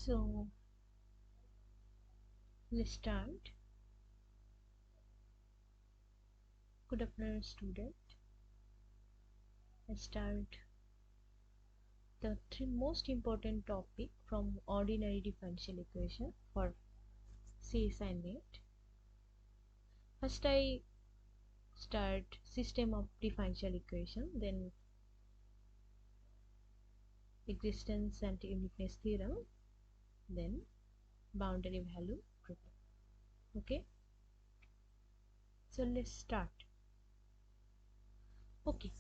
So let's start. Good afternoon, student. Let's start the three most important topic from ordinary differential equation for CS and net. First I start system of differential equation, then existence and uniqueness theorem, then boundary value problem. Okay, so let's start. Okay,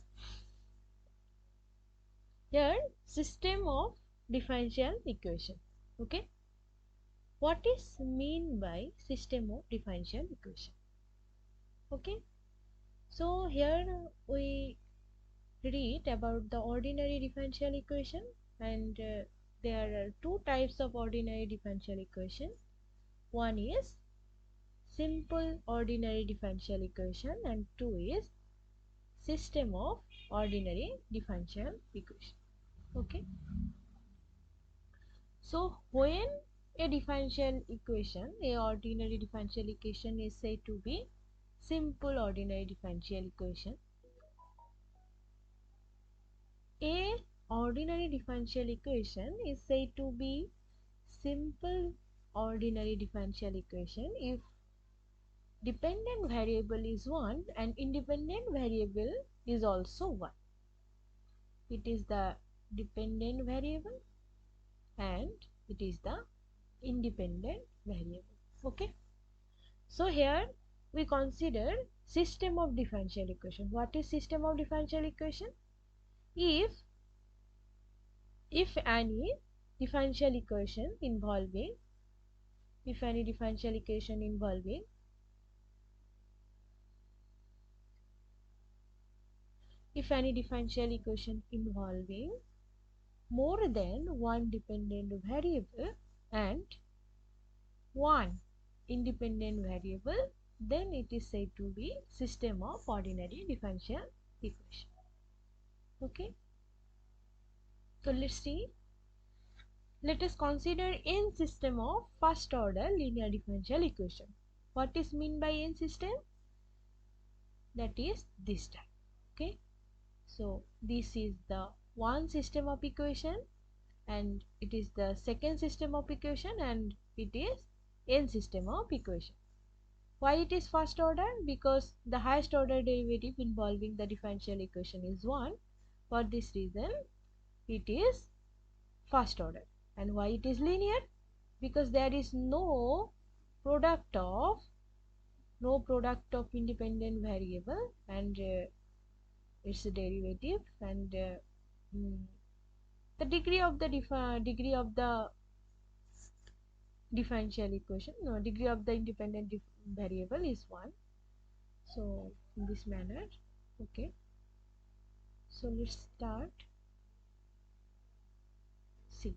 here system of differential equation. Okay, what is mean by system of differential equation? Okay, so here we read about the ordinary differential equation, and there are two types of ordinary differential equation. One is simple ordinary differential equation and two is system of ordinary differential equation. Okay, so when a differential equation, a ordinary differential equation is said to be simple ordinary differential equation, a ordinary differential equation is said to be simple ordinary differential equation if dependent variable is 1 and independent variable is also 1. It is the dependent variable and it is the independent variable. Okay, so here we consider system of differential equation. What is system of differential equation? If any differential equation involving if any differential equation involving more than one dependent variable and one independent variable, then it is said to be system of ordinary differential equation. Okay, so let's see. Let us consider n system of first order linear differential equation. What is mean by n system? That is this type. Okay, so this is the one system of equation and it is the second system of equation and it is n system of equation. Why it is first order? Because the highest order derivative involving the differential equation is 1. For this reason it is first order. And why it is linear? Because there is no product of independent variable and its derivative, and the degree of the differential equation, degree of the independent variable is 1. So in this manner. Okay, so let's start. See,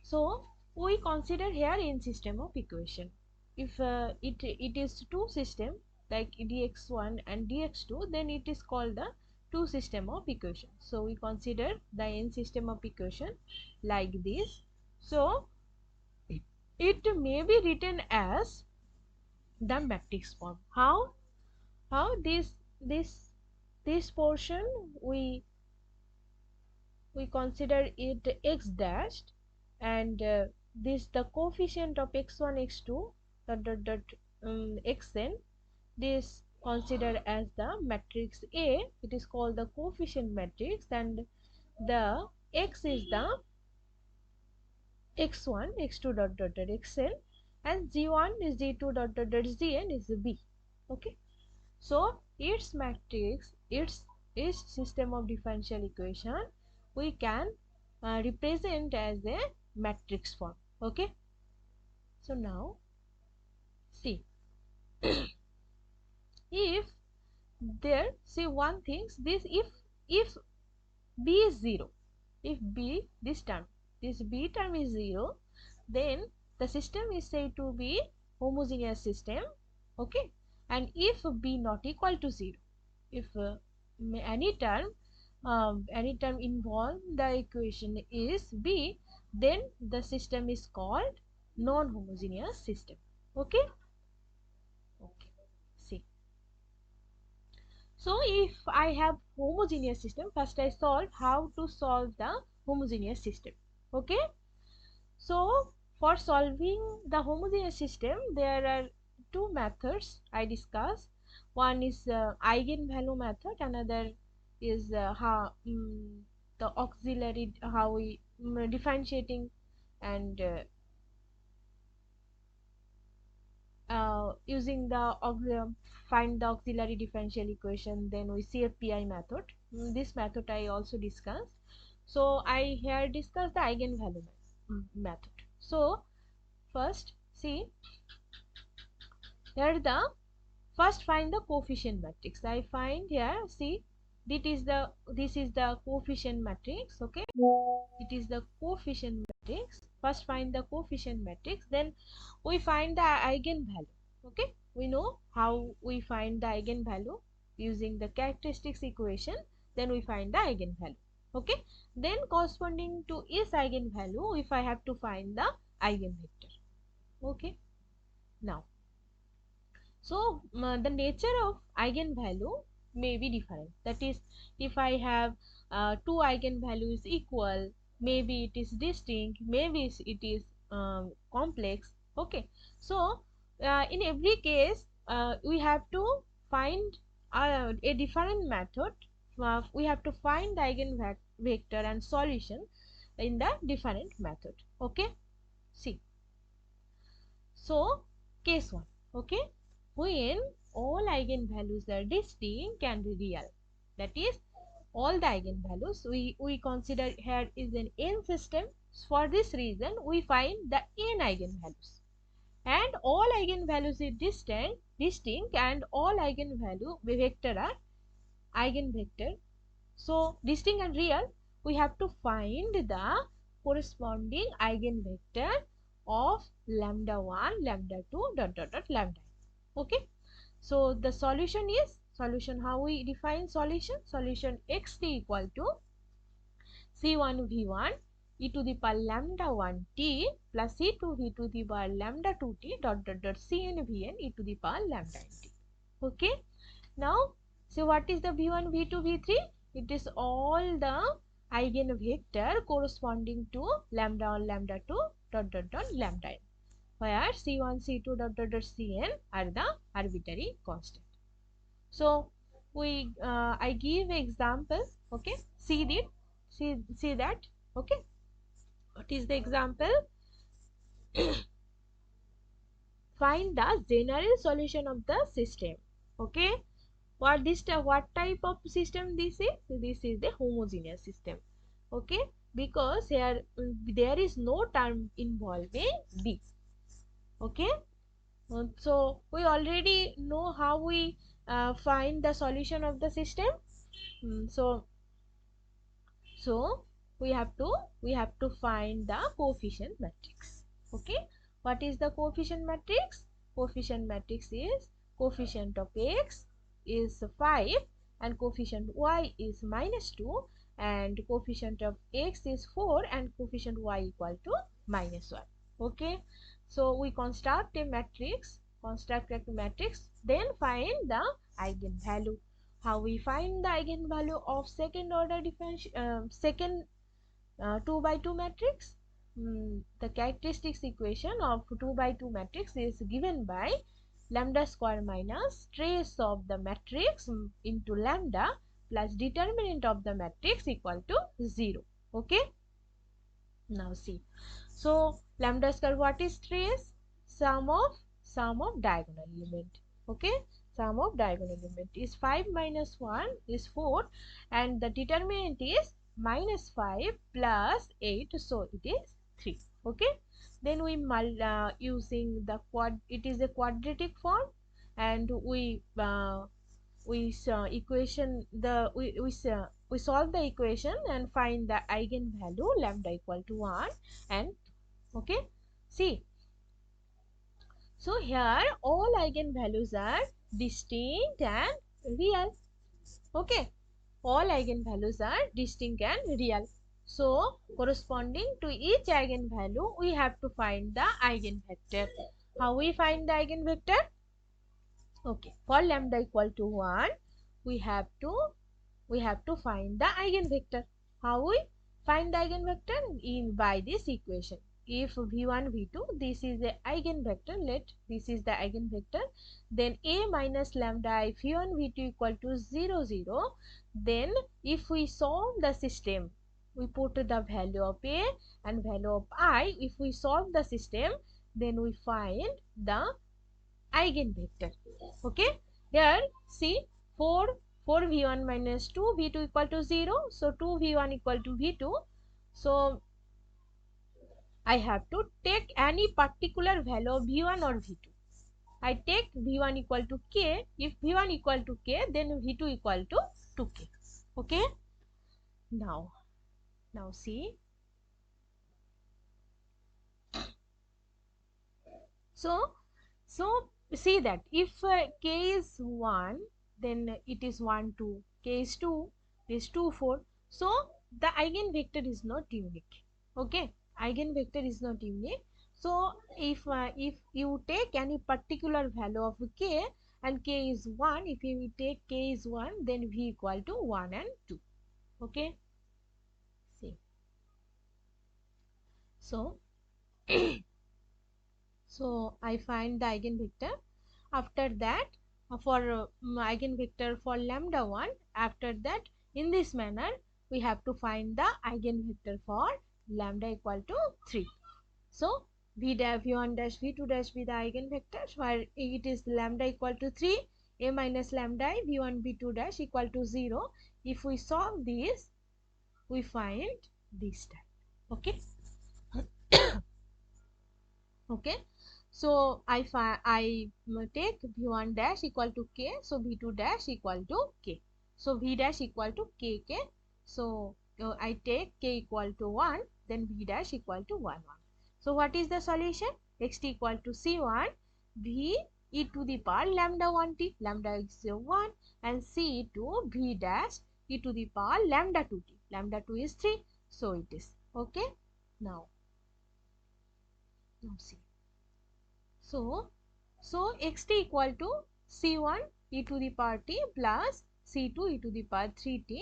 so we consider here in system of equation. If it is two system like dx1 and dx2, then it is called the two system of equation. So we consider the n system of equation like this. So it may be written as the matrix form. How this portion we consider it x dashed, and this the coefficient of x1 x2 xn, this considered as the matrix A. It is called the coefficient matrix, and the x is the x1 x2 xn, and g1 is g2 zn is b. Okay, so its matrix, its system of differential equation we can represent as a matrix form. Okay, so now see, if there, see one thing, this if b is 0, if b this b term is 0, then the system is said to be homogeneous system. Okay, and if b not equal to 0, if any term involved the equation is b, then the system is called non-homogeneous system. Okay. Okay, see, so if I have homogeneous system, first I solve how to solve the homogeneous system. Okay, so for solving the homogeneous system there are two methods I discuss. One is eigenvalue method, another is the auxiliary, how we differentiating and using the find the auxiliary differential equation, then we see a pi method. This method I also discussed. So I here discuss the eigenvalue method. So first see, here the first find the coefficient matrix. I find here, see, this is the coefficient matrix. Okay, it is the coefficient matrix. First find the coefficient matrix, then we find the eigenvalue. Okay, we know how we find the eigenvalue using the characteristics equation, then we find the eigenvalue. Okay, then corresponding to its eigenvalue, if I have to find the eigenvector. Okay, now, so the nature of eigenvalue may be different. That is, if I have two eigenvalues equal, maybe it is distinct, maybe it is complex. Okay, so in every case we have to find a different method. We have to find the eigenvector and solution in the different method. Okay, see. So, case 1, okay, when all eigenvalues are distinct and real, that is, all the eigenvalues we consider here is an n system. For this reason, we find the n eigenvalues, and all eigenvalues is distinct, and all eigenvalue vector are eigenvector. So, distinct and real, we have to find the corresponding eigenvector of lambda 1, lambda 2, lambda. Okay. So, the solution is, solution, how we define solution? Solution xt equal to c1 v1 e to the power lambda 1 t plus c2 v to the power lambda 2 t cn vn e to the power lambda n t. Okay. Now, so what is the v1, v2, v3? It is all the eigenvector corresponding to lambda 1, lambda 2, lambda n, where c1, c2, cn are the arbitrary constant. So, I give example. Okay, see that. Okay, what is the example? Find the general solution of the system. Okay, what type of system this is? This is the homogeneous system. Okay, because here there is no term involving d. Okay, so we already know how we find the solution of the system. So we have to find the coefficient matrix. Okay, what is the coefficient matrix? Coefficient matrix is coefficient of x is 5 and coefficient y is -2 and coefficient of x is 4 and coefficient y equal to -1. Okay, so we construct a matrix, then find the eigenvalue. How we find the eigenvalue of second order differential, second 2 by 2 matrix? The characteristics equation of 2 by 2 matrix is given by lambda square minus trace of the matrix into lambda plus determinant of the matrix equal to 0. Okay, now see, so lambda square, what is trace? Sum of diagonal element. Okay, sum of diagonal element is 5 minus 1 is 4 and the determinant is -5 plus 8, so it is 3. Okay, then we using the it is a quadratic form, and we equation the we solve the equation and find the eigenvalue lambda equal to 1 and okay, see, so here all eigenvalues are distinct and real. Okay, all eigenvalues are distinct and real. So corresponding to each eigenvalue, we have to find the eigenvector. How we find the eigenvector? Okay, for lambda equal to 1, we have to find the eigenvector. How we find the eigenvector? In by this equation. If v1 v2, this is the eigenvector, let this is the eigenvector, then a minus lambda I v1 v2 equal to 0 0, then if we solve the system, we put the value of a and value of I. If we solve the system, then we find the eigenvector. Okay, here see 4 v1 minus 2 v2 equal to 0, so 2 v1 equal to v2. So I have to take any particular value of v1 or v2. I take v1 equal to k. If v1 equal to k, then v2 equal to 2k. Okay, now see, so see that if k is 1, then it is 1 2, k is 2, it is 2 4. So the eigenvector is not unique. Okay, eigenvector is not unique. So if you take any particular value of k and k is 1, if you take k is 1, then v equal to 1 and 2. Okay, see, so so I find the eigenvector. After that, for eigenvector for lambda 1, after that, in this manner, we have to find the eigenvector for lambda equal to 3. So v dash v1 dash v2 dash be the eigenvectors, where it is lambda equal to 3, a minus lambda I v1 v2 dash equal to 0. If we solve this, we find this type. Okay. Okay, so I take v1 dash equal to k, so v2 dash equal to k, so v dash equal to k k. So I take k equal to 1, then v dash equal to 1 1. So what is the solution? Xt equal to c1 v e to the power lambda 1 t, lambda is 1, and c2 v dash e to the power lambda 2 t, lambda 2 is 3. So it is okay. Now see. So xt equal to c1 e to the power t plus c2 e to the power 3t,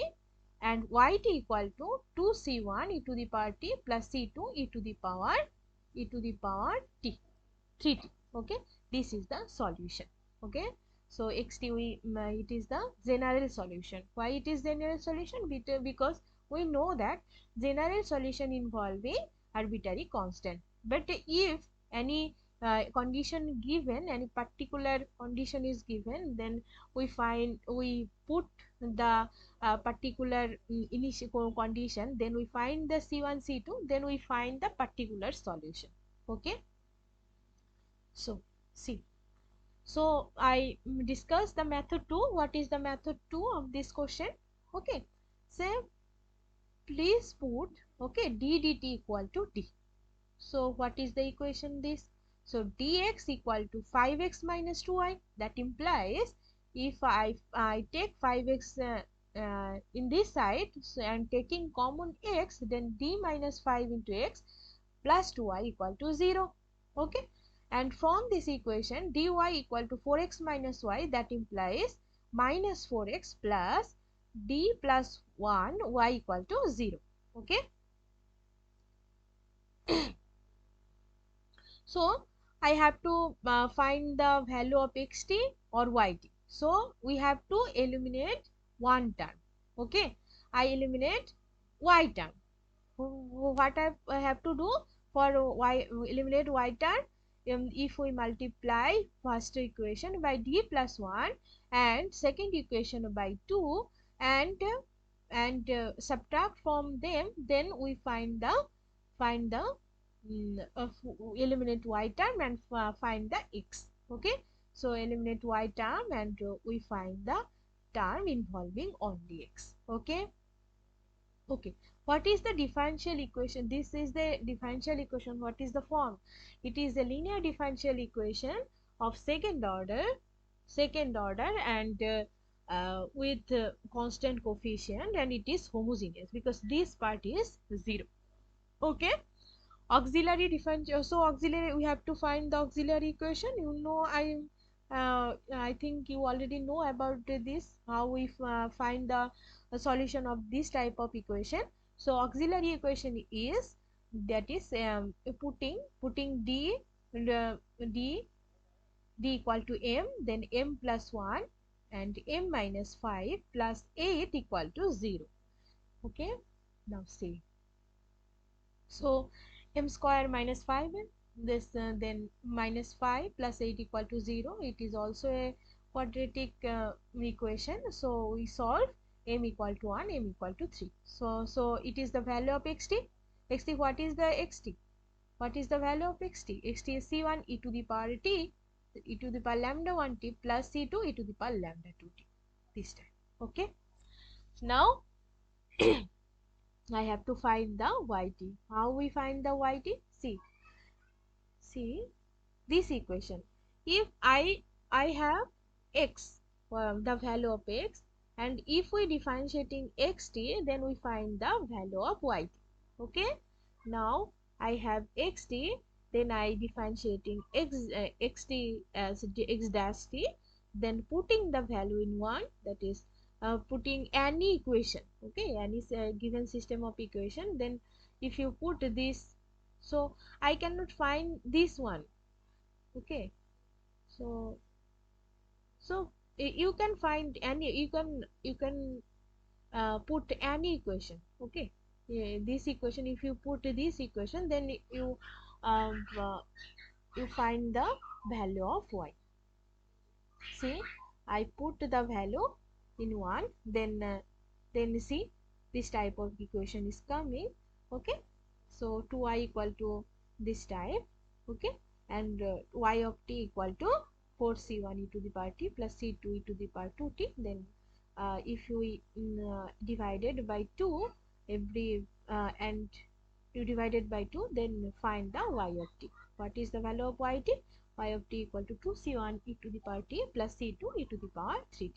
and yt equal to 2c1 e to the power t plus c2 e to the power t 3t. Okay, this is the solution. Okay, so xt it is the general solution. Why it is general solution? Because we know that general solution involving arbitrary constant. But if any condition given, any particular condition is given, then we put the particular initial condition, then we find the c1 c2, then we find the particular solution. Okay, so see, so I discuss the method 2. What is the method 2 of this question? Okay, say please put, okay, d dt equal to d. So what is the equation this? So dx equal to 5x minus 2y. That implies if I take 5x in this side, so I am taking common x, then d minus 5 into x plus 2y equal to 0. Okay, and from this equation dy equal to 4x minus y, that implies minus 4x plus d plus 1 y equal to 0. Okay, so I have to find the value of xt or yt. So we have to eliminate one term. Okay, I eliminate y term. What I have to do for y, eliminate y term? If we multiply first equation by d plus 1 and second equation by 2 and subtract from them, then we find the eliminate y term and find the x. Okay, so eliminate y term and we find the term involving only x. Okay. Okay, what is the differential equation? This is the differential equation. What is the form? It is a linear differential equation of second order, and with constant coefficient, and it is homogeneous because this part is 0. Okay, auxiliary differential. So auxiliary, we have to find the auxiliary equation. I think you already know about this, how we find the solution of this type of equation. So auxiliary equation is, that is putting d equal to m, then m plus 1 and m minus 5 plus 8 equal to 0. Okay, now see. So m square minus 5m, this then minus 5 plus 8 equal to 0. It is also a quadratic equation. So we solve m equal to 1, m equal to 3. So it is the value of xt. Xt, what is the xt? What is the value of xt? Xt is c1 e to the power t, e to the power lambda 1 t plus c2 e to the power lambda 2 t this time. Okay, now I have to find the yt. How we find the yt? See this equation. If I have x, the value of x, and if we differentiating xt, then we find the value of yt. Okay, now I have xt, then I differentiating xt as x dash t, then putting the value in 1, that is putting any equation. Okay, any given system of equation, then if you put this, so I cannot find this one. Okay, so you can find any, you can put any equation. Okay, yeah, this equation, if you put this equation, then um, uh, you find the value of y. See, I put the value in 1, then see this type of equation is coming. Okay, so 2y equal to this type. Okay, and y of t equal to 4c1 e to the power t plus c2 e to the power 2t. Then if we divided by 2 every and you divided by 2, then find the y of t. What is the value of yt? Y of t equal to 2c1 e to the power t plus c2 e to the power 3t.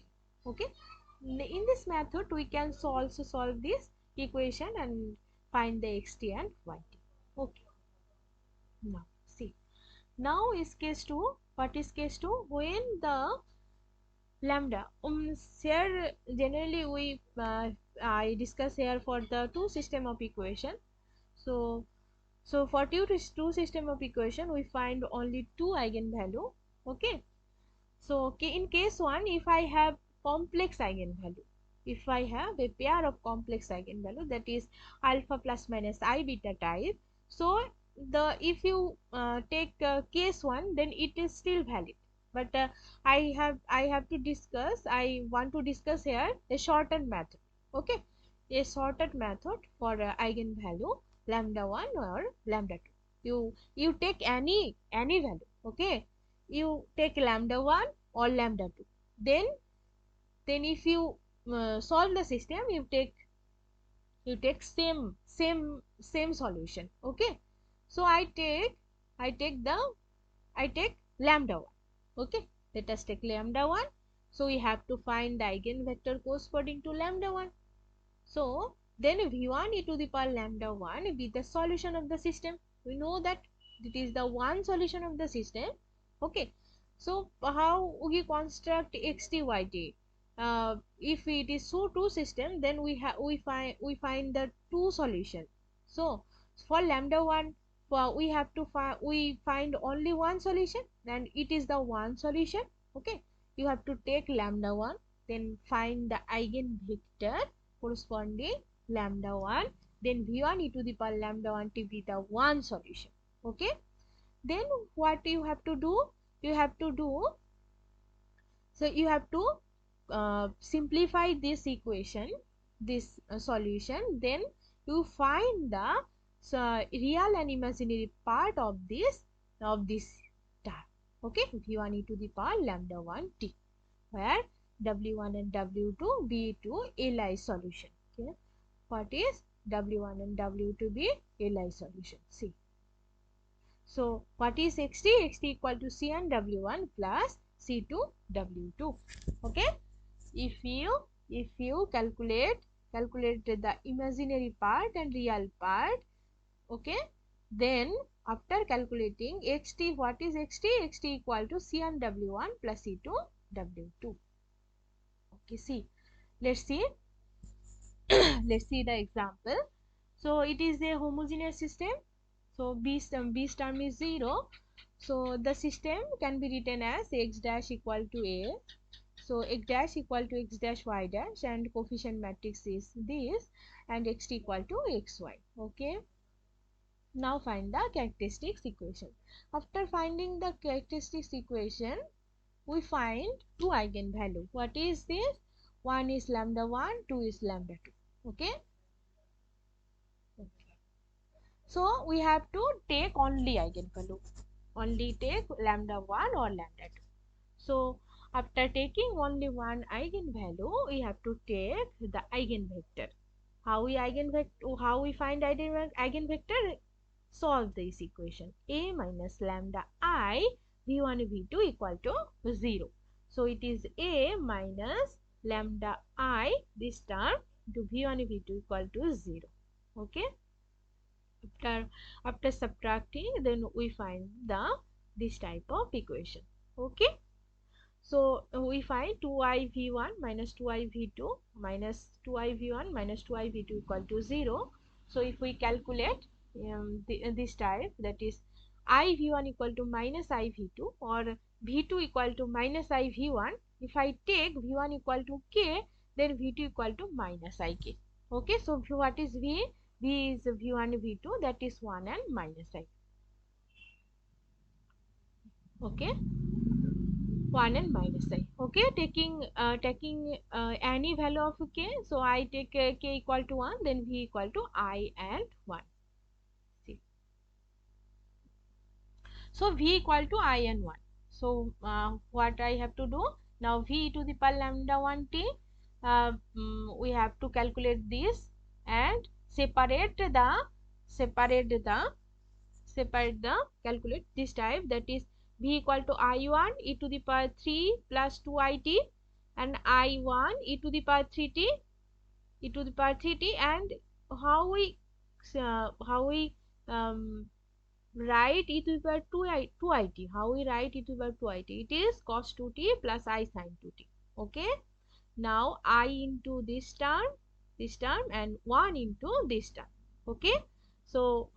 Okay, in this method we can also solve this equation and find the xt and yt. Okay, now see, now is case 2. What is case 2? When the lambda, here generally we I discuss here for the two system of equation. So for two system of equation, we find only two eigenvalue. Okay, so in case 1, if I have complex eigenvalue, if I have a pair of complex eigenvalue, that is alpha plus minus I beta type, so if you take case 1, then it is still valid. But I want to discuss here a shortened method. Okay, a shortened method for eigenvalue lambda 1 or lambda 2. You take any value. Okay, you take lambda 1 or lambda 2, then if you solve the system, you take same solution. Okay, so I take lambda 1. Okay, let us take lambda 1. So we have to find the eigenvector corresponding to lambda 1. So then v1 e to the power lambda 1 be the solution of the system. We know that it is the one solution of the system. Okay, so how we construct xtyt? If it is so two system, then we find the two solution. So for lambda 1, we find only one solution, and it is the one solution. Okay, you have to take lambda 1, then find the eigenvector corresponding lambda 1, then v1 e to the power lambda 1 to be the one solution. Okay, then what you have to do? You have to simplify this equation, this solution, then you find the real and imaginary part of this term. Okay, v1 e to the power lambda 1 t, where w1 and w2 be to Li solution. Okay, what is w1 and w2 be Li solution? See, so what is xt? Xt equal to c1 w1 plus c2 w2. Okay, if you calculate the imaginary part and real part, okay, then after calculating xt, what is xt? Xt equal to c1 w1 plus c2 w2. Okay, see, let's see let's see the example. So it is a homogeneous system, so b's term is 0, so the system can be written as x dash equal to a, so x dash equal to x dash y dash, and coefficient matrix is this, and xt equal to xy. Okay, now find the characteristics equation. After finding the characteristics equation, we find two eigenvalue. What is this? One is lambda 1, 2 is lambda 2. Okay, so we have to take only eigenvalue, only take lambda 1 or lambda 2. So after taking only one eigenvalue, we have to take the eigenvector. How we find eigenvector? Solve this equation. A minus lambda I v1 v2 equal to 0. So it is A minus lambda I, this term, to v1 v2 equal to 0. Okay, after subtracting, then we find the this type of equation. Okay, so we find 2i v1 minus 2i v2 minus 2i v1 minus 2i v2 equal to 0. So if we calculate this type, that is I v1 equal to minus I v2 or v2 equal to minus I v1, if I take v1 equal to k, then v2 equal to minus ik. Okay, so what is v? V is v1 v2, that is 1 and minus I. Okay, 1 and minus I. Okay, taking any value of k, so I take k equal to 1, then v equal to I and 1. See, so v equal to I and 1. So what I have to do now? V to the power lambda 1 t, we have to calculate this and separate the calculate this type, that is v equal to I1 e to the power 3 plus 2it, and I1 e to the power 3t, and how we write e to the power 2it. How we write e to the power 2it? It is cos 2t plus I sin 2t. Okay, now I into this term, and 1 into this term. Okay, so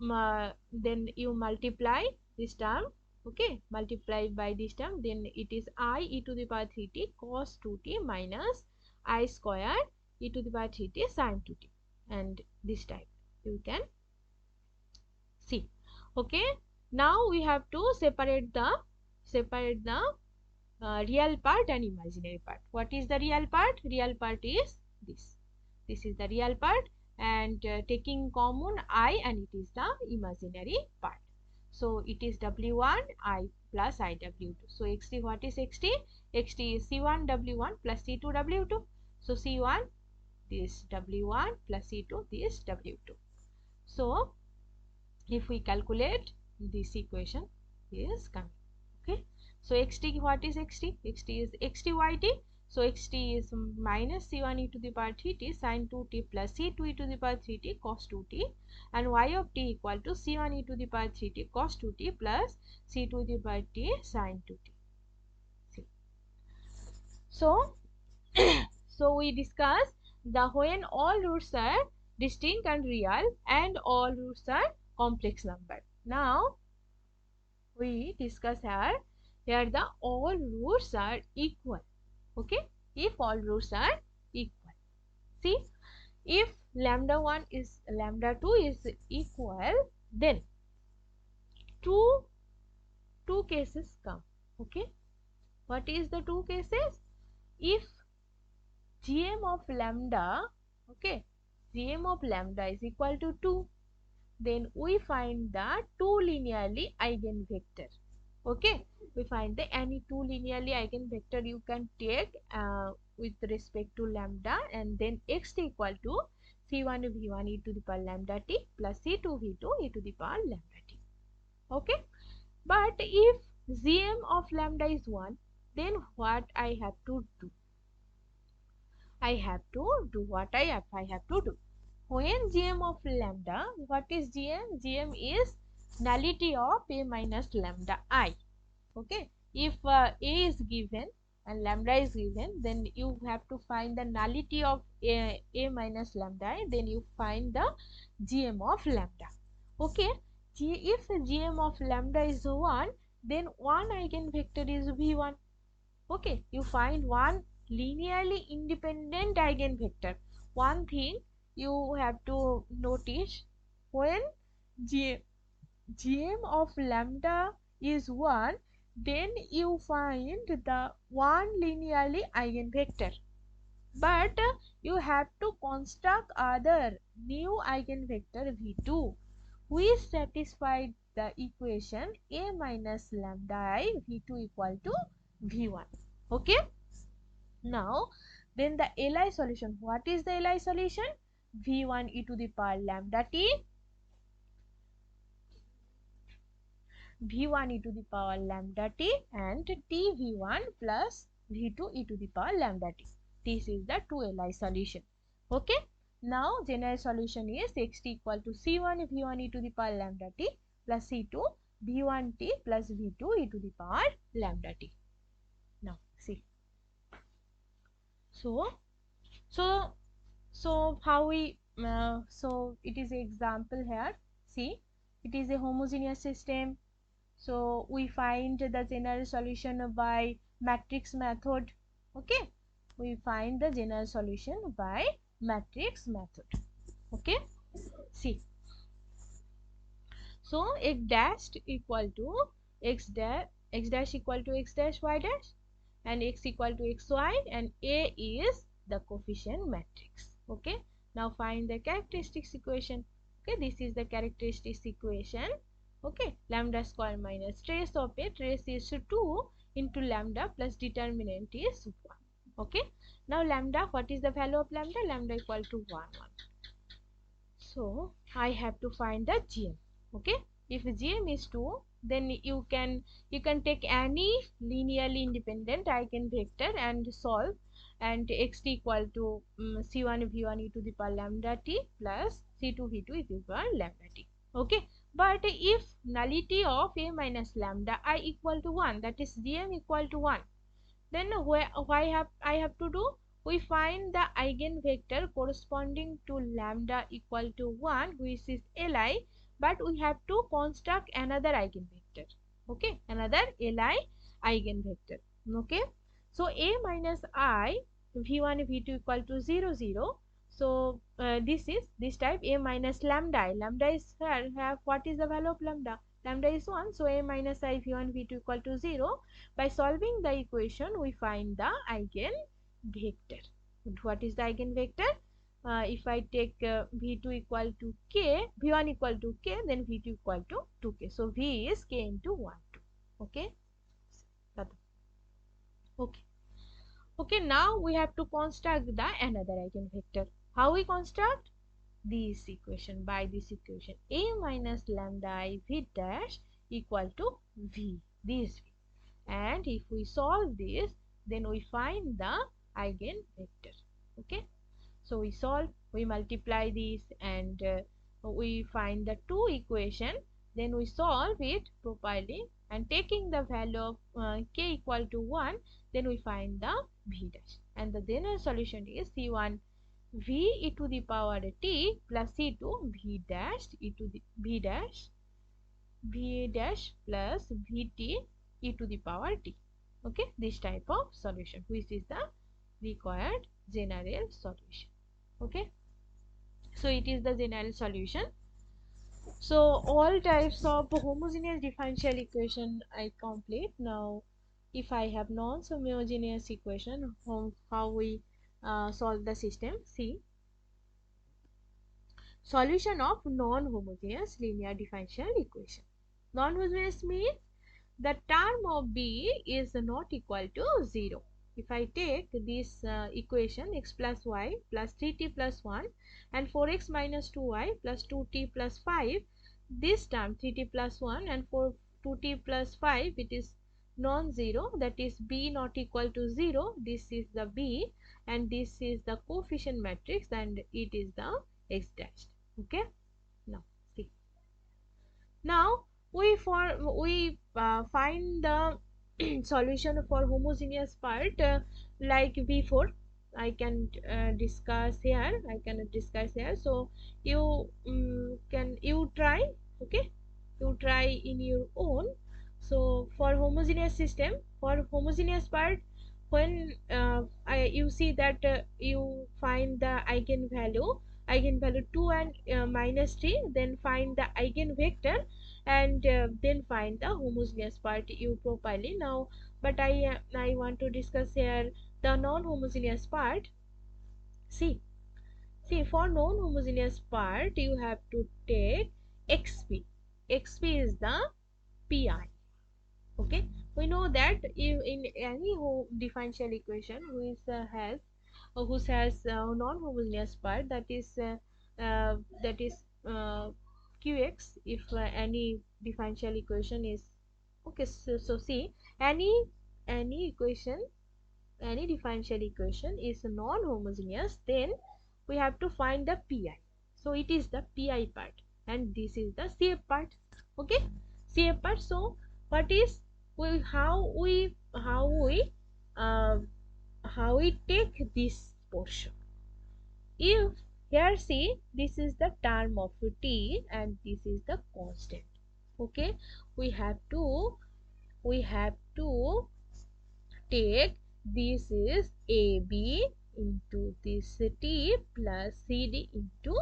then you multiply this term. Okay, multiply by this term, then it is I e to the power 3t cos 2t minus I square e to the power 3t sin 2t, and this type you can see. Okay, now we have to separate the real part and imaginary part. What is the real part? Real part is this. This is the real part, and taking common I, and it is the imaginary part. So it is W1 I plus IW2. So xt, what is xt? Xt is C1 W1 plus C2 W2. So C1 this W1 plus C2 this W2. So if we calculate, this equation is coming. Okay, so xt, what is xt? Xt is xtyt. So xt is minus c1 e to the power 3t sin 2t plus c2 e to the power 3t cos 2t, and y of t equal to c1 e to the power 3t cos 2t plus c2 e to the power t sin 2t. See. So so we discuss the when all roots are distinct and real and all roots are complex number. Now we discuss here the all roots are equal. Okay, if all roots are equal, see, if lambda 1 is lambda 2 is equal, then two cases come. Okay, what is the two cases? If gm of lambda, okay, gm of lambda is equal to 2, then we find the two linearly eigenvector. Okay, we find the any two linearly eigenvector you can take with respect to lambda, and then x equal to c1 v1 e to the power lambda t plus c2 v2 e to the power lambda t. Okay, but if gm of lambda is 1, then what I have to do? I have to do what I have to do. When gm of lambda, what is gm? Gm is nullity of a minus lambda I. Okay, if a is given and lambda is given, then you have to find the nullity of a minus lambda I, then you find the gm of lambda. Okay, if gm of lambda is 1, then one eigenvector is v1. Okay, you find one linearly independent eigenvector. One thing you have to notice, when gm of lambda is 1, then you find the one linearly eigenvector. But you have to construct other new eigenvector v2, which satisfied the equation a minus lambda I v2 equal to v1. Okay, now then the Li solution. What is the Li solution? v1 e to the power lambda t, v1 e to the power lambda t, and t v1 plus v2 e to the power lambda t. This is the 2Li solution. Okay, now general solution is xt equal to c1 v1 e to the power lambda t plus c2 v1 t plus v2 e to the power lambda t. Now see, so how we so it is an example here. See, it is a homogeneous system, so we find the general solution by matrix method. Okay, we find the general solution by matrix method. Okay, see, so x dash equal to x dash equal to x dash y dash, and x equal to xy, and a is the coefficient matrix. Okay, now find the characteristics equation. Okay, this is the characteristics equation. Okay, lambda square minus trace of it, trace is 2 into lambda plus determinant is 1. Okay, now lambda, what is the value of lambda? Lambda equal to 1. So I have to find the gm. Okay, if gm is 2, then you can take any linearly independent eigenvector and solve, and xt equal to c1 v1 e to the power lambda t plus c2 v2 e to the power lambda t. Okay, but if nullity of a minus lambda I equal to 1, that is gm equal to 1, then why I have to do? We find the eigenvector corresponding to lambda equal to 1, which is Li, but we have to construct another eigenvector. Okay, another Li eigenvector. Okay, so a minus I v1 v2 equal to 0 0. So this type a minus lambda I. Lambda is have what is the value of lambda? Lambda is 1, so a minus I v1 v2 equal to 0. By solving the equation, we find the eigenvector. What is the eigenvector? If I take v2 equal to k, v1 equal to k, then v2 equal to 2k. So v is k into 1 2. Okay. Okay. Okay. Now we have to construct the another eigenvector. How we construct? This equation, by this equation, a minus lambda I v dash equal to v, this v. And if we solve this, then we find the eigenvector. Okay, so we solve, we multiply this, and we find the two equation, then we solve it properly, and taking the value of k equal to 1, then we find the v dash, and the general solution is c1 v e to the power t plus c2 v dash e to the v dash plus vt e to the power t. Okay, this type of solution, which is the required general solution. Okay, so it is the general solution. So all types of homogeneous differential equation I complete. Now if I have non-homogeneous equation, how we solve the system. See, solution of non-homogeneous linear differential equation. Non-homogeneous means the term of b is not equal to 0. If I take this equation, x plus y plus 3t plus 1 and 4x minus 2y plus 2t plus 5, this term 3t plus 1 and 2t plus 5, it is non-zero, that is b not equal to 0, this is the b, and this is the coefficient matrix and it is the x dashed. Okay, now see, now we find the solution for homogeneous part like before. I can discuss here, I can discuss here. So you can you try, okay, you try in your own. So for homogeneous system, for homogeneous part, when you see that you find the eigenvalue 2 and -3, then find the eigenvector and then find the homogeneous part you properly. Now but I want to discuss here the non-homogeneous part. See see for non-homogeneous part you have to take xp is the pi. Okay, we know that if in any differential equation which has non-homogeneous part, that is qx, if any differential equation is okay. So see, any equation, any differential equation is non-homogeneous, then we have to find the pi. So it is the pi part and this is the CF part. Okay, CF part. So what is we uh, how we take this portion? If here see, this is the term of t and this is the constant. Okay, we have to take this is AB into this t plus CD into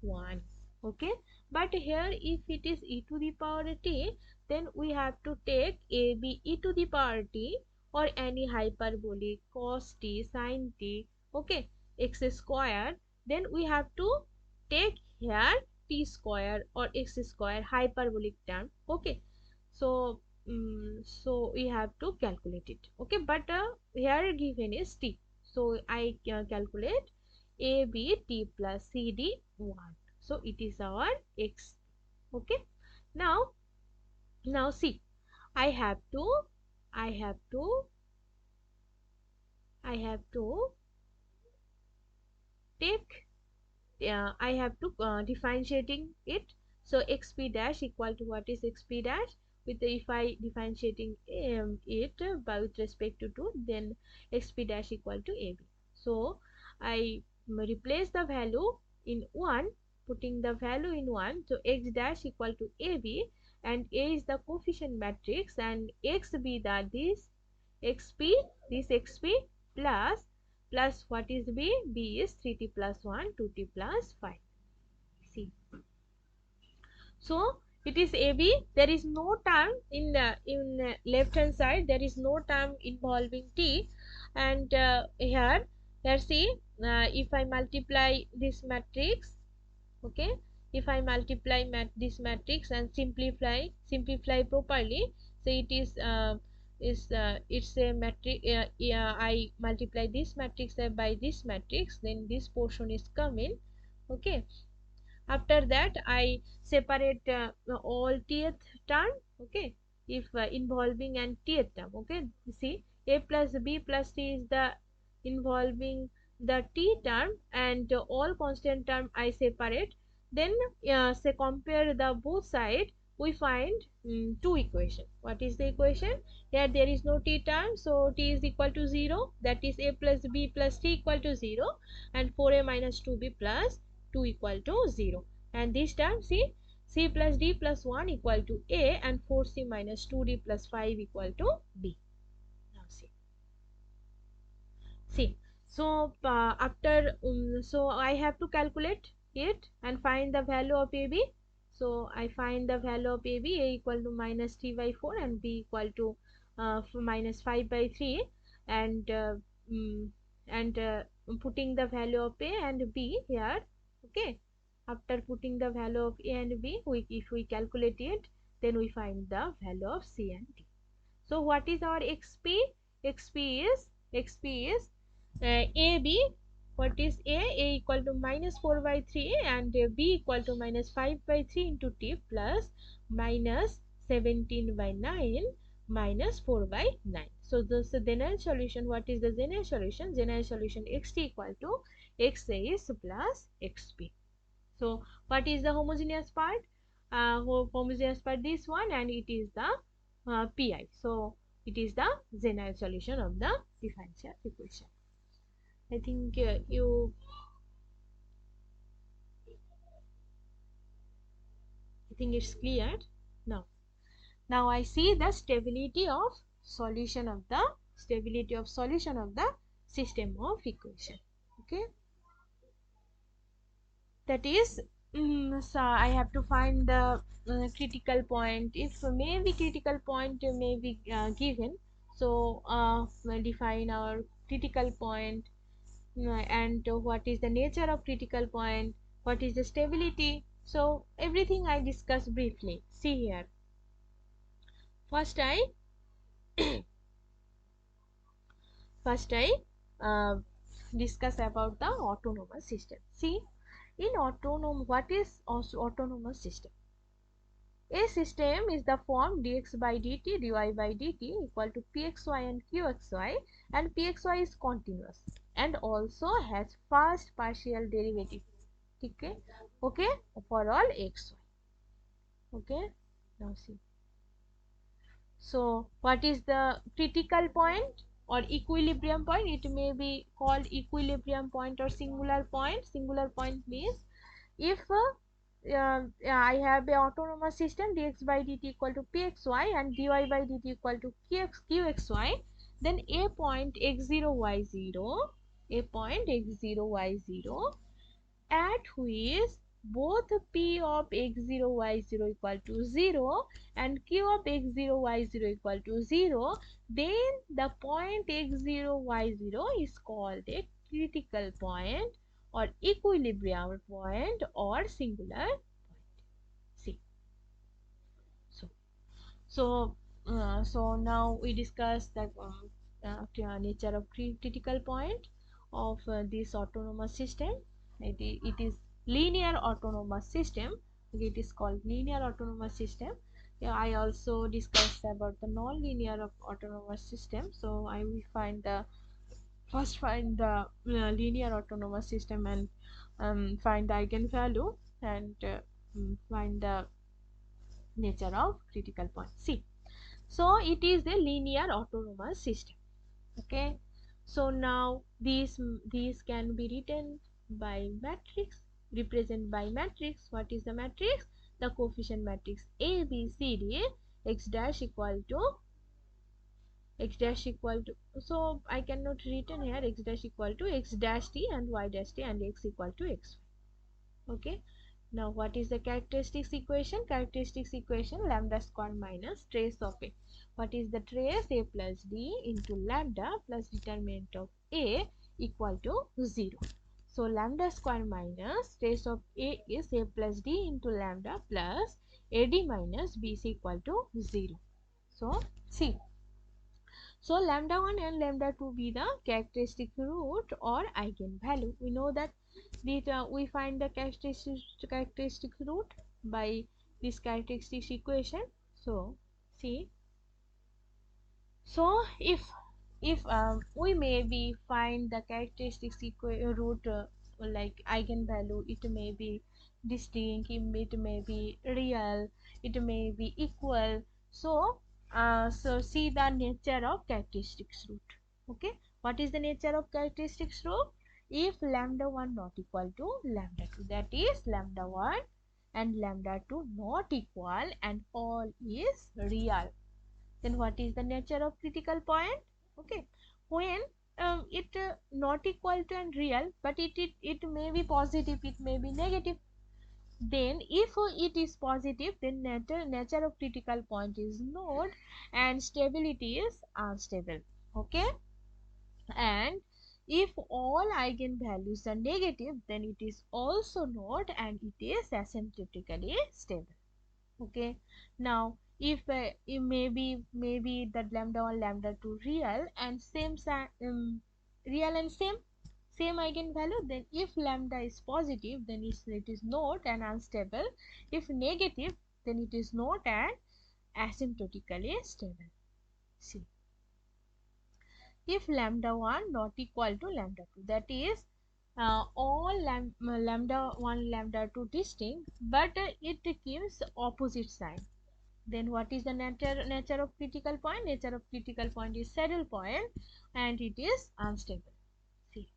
1. Okay, but here if it is e to the power t, then we have to take AB e to the power t or any hyperbolic cos t sin t, okay, x square. Then we have to take here t square or x square hyperbolic term. Okay, so so we have to calculate it. Okay, but here given is t, so I calculate AB t plus CD 1. So it is our x. Okay, now see, I have to I have to I have to take I have to differentiating it. So xp dash equal to what is xp dash, with the, if I differentiating it by with respect to 2, then xp dash equal to ab. So I replace the value in 1, putting the value in 1. So x dash equal to ab, and a is the coefficient matrix and x be the xp this xp plus what is b? B is 3t plus 1, 2t plus 5. See, so it is AB. There is no term in the left hand side, there is no term involving t, and here see, if I multiply this matrix, okay, if I multiply this matrix and simplify properly, so it is it's a matrix. Yeah, I multiply this matrix by this matrix, then this portion is coming. Okay, after that I separate all tth term. Okay, if involving and tth term. Okay, see, a plus b plus c is the involving the t term, and all constant term I separate. Then say compare the both side, we find two equation. What is the equation? Here there is no t term, so t is equal to 0, that is a plus b plus c equal to 0, and 4a minus 2b plus 2 equal to 0. And this term, see, c plus d plus 1 equal to a, and 4c minus 2d plus 5 equal to b. Now see, so after so I have to calculate it and find the value of ab. So I find the value of ab, a equal to minus 3 by 4 and b equal to minus 5 by 3, and mm, putting the value of a and b here. Okay, after putting the value of a and b, if we calculate it, then we find the value of c and d. So what is our xp? xp is ab. What is a equal to minus 4 by 3 and b equal to minus 5 by 3 into t plus minus 17 by 9 minus 4 by 9. So the general solution, what is the general solution? General solution xt equal to x is plus xp. So what is the homogeneous part? Homogeneous part this one, and it is the pi. So it is the general solution of the differential equation. I think I think it's clear now. Now I see the stability of solution of the system of equation. Okay, that is, so I have to find the critical point. If maybe critical point may be given, so we'll define our critical point, and what is the nature of critical point, what is the stability. So everything I discuss briefly. See here, first I uh, discuss about the autonomous system. See, in what is autonomous system? A system is the form dx by dt dy by dt equal to pxy and qxy, and pxy is continuous and also has first partial derivative. Okay, okay, for all xy. Okay, now see. So what is the critical point or equilibrium point? It may be called equilibrium point or singular point. Singular point means if I have a autonomous system dx by dt equal to pxy and dy by dt equal to qxy, then a point x0 y0, at which both p of x0 y0 equal to 0 and q of x0 y0 equal to 0, then the point x0 y0 is called a critical point or equilibrium point or singular point. See, so so now we discuss the nature of critical point of this autonomous system. It is linear autonomous system. Okay, it is called linear autonomous system. Yeah, I also discussed about the non-linear autonomous system. So I will find the linear autonomous system and find the eigenvalue and find the nature of critical point. See, so it is a linear autonomous system. Okay, so now these can be written by matrix, represent by matrix. What is the matrix? The coefficient matrix A B C D, x dash equal to so I cannot written here x dash equal to x dash t and y dash t and x equal to x. Okay, now what is the characteristics equation? Characteristics equation lambda square minus trace of a. What is the trace? A plus d into lambda plus determinant of a equal to 0. So lambda square minus trace of a is a plus d into lambda plus ad minus b is equal to 0. So see, so lambda 1 and lambda 2 be the characteristic root or eigenvalue. We know that we find the characteristic root by this characteristic equation. So see, so if we maybe find the characteristics root like eigenvalue, it may be distinct, it may be real, it may be equal. So so see the nature of characteristics root. Okay, what is the nature of characteristics root? If lambda 1 not equal to lambda 2, that is lambda 1 and lambda 2 not equal and all is real, then what is the nature of critical point? Okay, when it not equal to and real, but it may be positive, it may be negative. Then if it is positive, then nature of critical point is node and stability is unstable. Okay, and if all eigenvalues are negative, then it is also node and it is asymptotically stable. Okay, now if maybe that lambda 1 lambda 2 real and real and same eigenvalue, then if lambda is positive, then it is not and unstable. If negative, then it is not and asymptotically stable. See, if lambda 1 not equal to lambda 2, that is all lambda 1 lambda 2 distinct, but it gives opposite sign, then what is the nature of critical point? Nature of critical point is saddle point and it is unstable. See,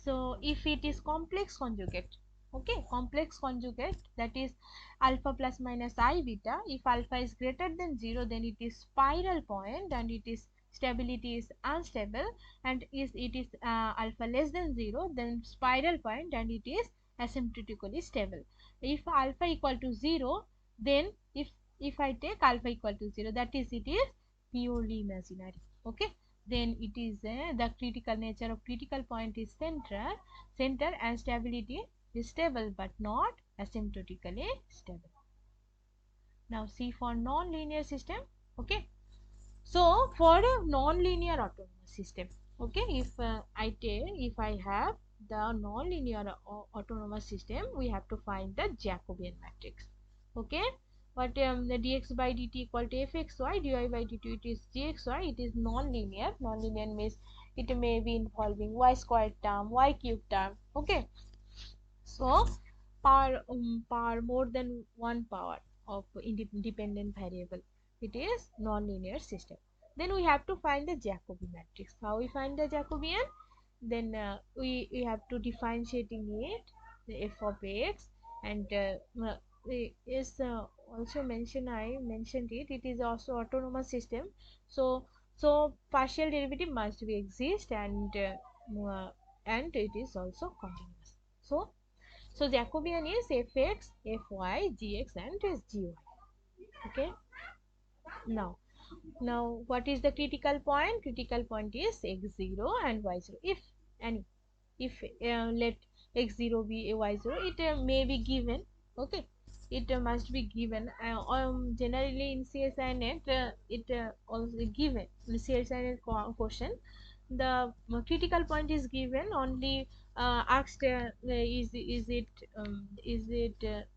so if it is complex conjugate, okay, complex conjugate, that is alpha plus minus I beta, if alpha is greater than 0, then it is spiral point and it is stability is unstable, and is it is alpha less than 0, then spiral point and it is asymptotically stable. If alpha equal to 0, then if I take alpha equal to 0, that is it is purely imaginary. Okay, then it is the critical nature of critical point is center and stability is stable but not asymptotically stable. Now see for non-linear system. Okay, so for a non-linear autonomous system, okay, if I have the non-linear autonomous system, we have to find the Jacobian matrix. Okay, but the dx by dt equal to fxy, dy by dt it is gxy, it is non-linear. Non-linear means it may be involving y squared term, y cube term. Okay, so power more than one power of independent variable, it is non-linear system. Then we have to find the Jacobi matrix. How we find the Jacobian? Then we have to differentiating it, the f of x, and is also mentioned, I mentioned it, it is also autonomous system. So partial derivative must be exist, and it is also continuous. So Jacobian is fx, fy, gx and gy. Okay. Now what is the critical point? Critical point is x0 and y0. If let x0 be y0, it may be given. Okay, it must be given. Generally in CSINet, it also given in CSINet question. The critical point is given only asked is it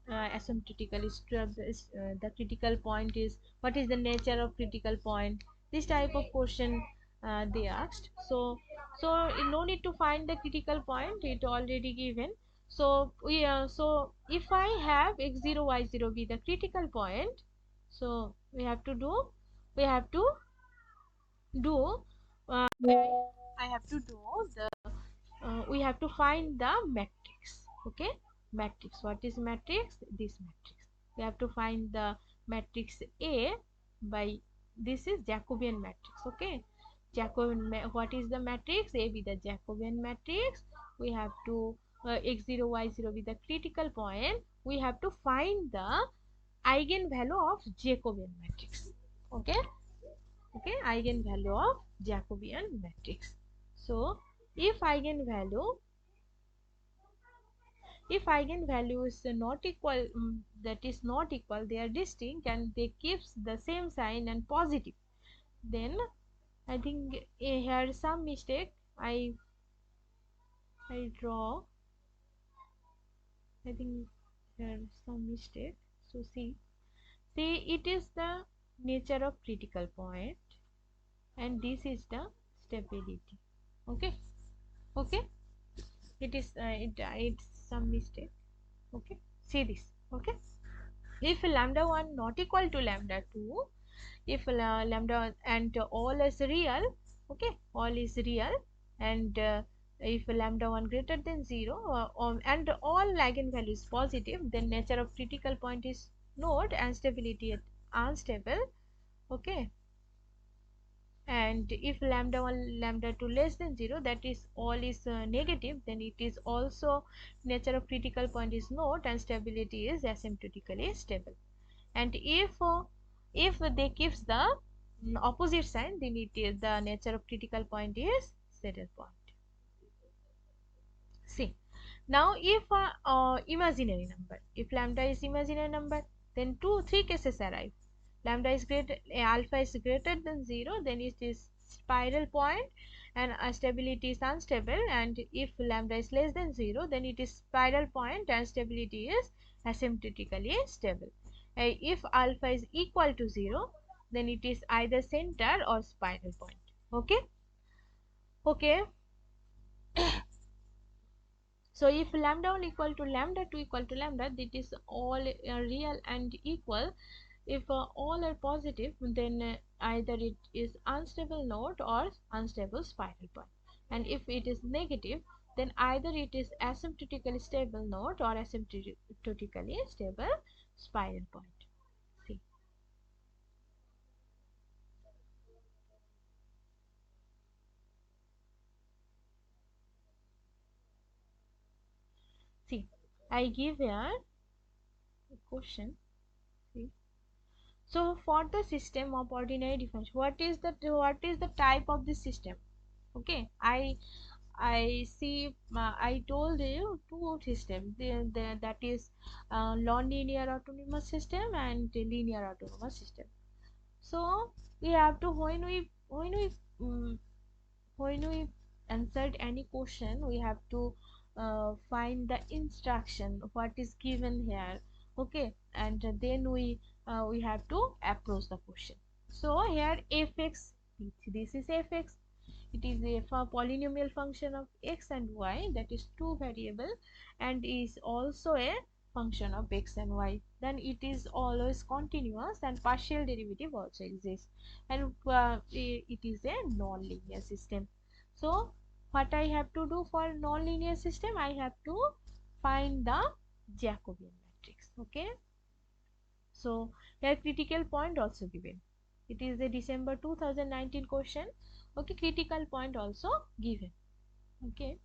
asymptotically the critical point is, what is the nature of critical point, this type of question they asked. So no need to find the critical point, it already given. So if I have x0 y0 be the critical point, so we have to do I have to do the we have to find the matrix. Okay, matrix, what is matrix? This matrix we have to find the matrix A by, this is Jacobian matrix. Okay, what is the matrix? A be the Jacobian matrix. We have to x0 y0 be the critical point, we have to find the eigenvalue of Jacobian matrix. Okay, eigenvalue of Jacobian matrix. So if eigenvalue is not equal, that is not equal, they are distinct and they keeps the same sign and positive, then I think here some mistake I draw, I think here some mistake. So see it is the nature of critical point and this is the stability. Okay, okay, it is it's some mistake. Okay, see this. Okay, if lambda 1 not equal to lambda 2, if lambda and all is real, okay, all is real, and if lambda 1 greater than 0 and all eigenvalues positive, then nature of critical point is not and stability unstable. Okay, and if lambda 1 lambda 2 less than 0, that is all is negative, then it is also nature of critical point is not and stability is asymptotically stable. And if they gives the opposite sign, then it is the nature of critical point is saddle point. See, now if imaginary number, if lambda is imaginary number, then three cases arise. Lambda is greater, alpha is greater than 0, then it is spiral point and stability is unstable, and if lambda is less than 0, then it is spiral point and stability is asymptotically stable. If alpha is equal to 0, then it is either center or spiral point. Okay. Okay. So if lambda 1 equal to lambda 2 equal to lambda, that is all real and equal. If all are positive, then either it is unstable node or unstable spiral point. And if it is negative, then either it is asymptotically stable node or asymptotically stable spiral point. See, see, I give here a question. See. So for the system of ordinary differential, what is the type of this system? Okay, I see. I told you two systems. That is non-linear autonomous system and linear autonomous system. So we have to um, when we answered any question, we have to find the instruction what is given here. Okay, and then we have to approach the question. So here fx, this is fx, it is a polynomial function of x and y, that is two variable, and is also a function of x and y. Then it is always continuous and partial derivative also exists, and it is a non-linear system. So what I have to do for non-linear system, I have to find the Jacobian matrix. Okay, so here critical point also given. It is a December 2019 question. Okay, critical point also given. Okay,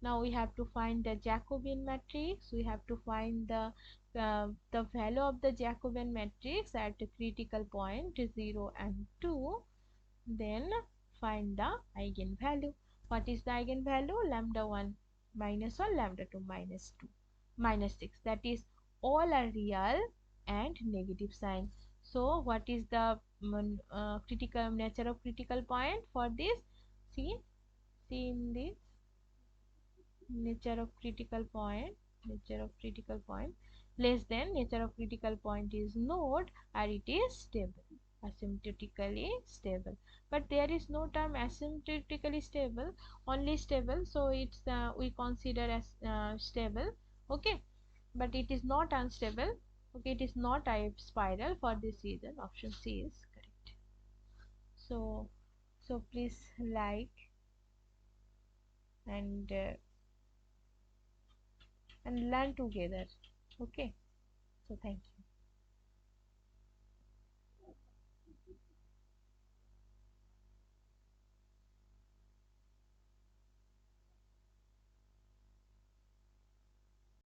now we have to find the Jacobian matrix. We have to find the value of the Jacobian matrix at the critical point 0 and 2. Then find the eigenvalue. What is the eigenvalue? Lambda 1 minus 1, lambda 2 minus 2 minus 6. That is all are real and negative sign. So what is the critical nature of critical point for this? See, see in this nature of critical point, nature of critical point less than nature of critical point is node, or it is stable, asymptotically stable. But there is no term asymptotically stable, only stable, so it's we consider as stable. Okay, but it is not unstable. Okay, it is not a spiral. For this reason option C is correct. So please like and learn together. Okay, so thank you.